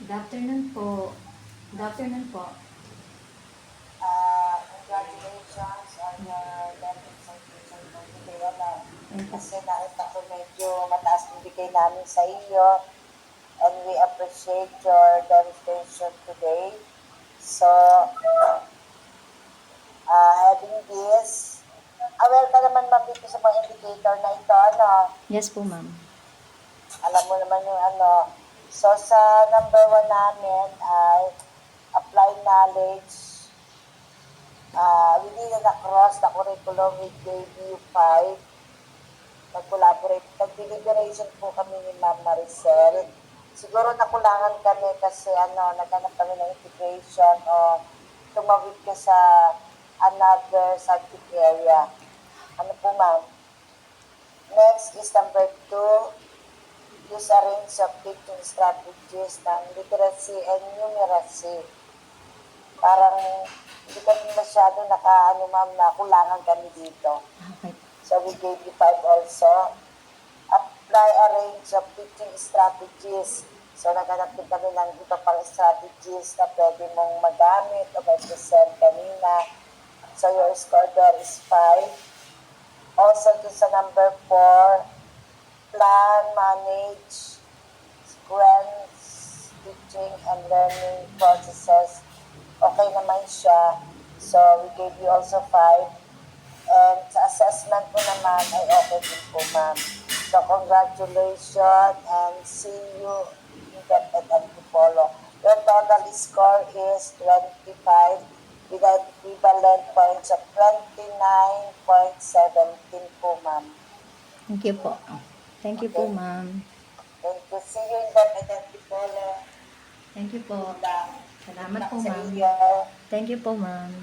Good afternoon po. Good afternoon po. Congratulations on your letter citation for today. Thank you. Kasi nakita ko medyo mataas yung bigay namin sa iyo and we appreciate your demonstration today. So, having this, aware ka naman ma'am dito sa mga indicator na ito, ano? Yes po, ma'am. Alam mo naman yung ano. So, sa number 1 namin ay apply knowledge. We didn't across the curriculum with JBU5. Nag-deliberation po kami ni Ma'am Maricel. Siguro nakulangan kami kasi naghanap kami ng integration o tumawid ka sa another subject area. Ano po ma'am? Next is number 2. Use a range of teaching strategies ng literacy and numeracy. Parang hindi kami masyado nakulangan kami dito. Okay. So we gave you 5 also. Apply a range of teaching strategies. So naghanap din kami ng iba pang strategies na pwede mong magamit o may-present kanina. So your score there is 5. Also dun sa number 4, plan, manage, sequence, teaching and learning processes. Okay naman siya. So we gave you also 5. And sa assessment mo naman ay okay din po ma'am. So congratulations and see you in that at Antipolo. Your total score is 25 with an equivalent points of 29.17 po ma'am. Thank you po. Thank you po, ma'am. Thank you. See you in that at Antipolo. Thank you po. Salamat po, Sa ma'am. iyo. Thank you po, ma'am.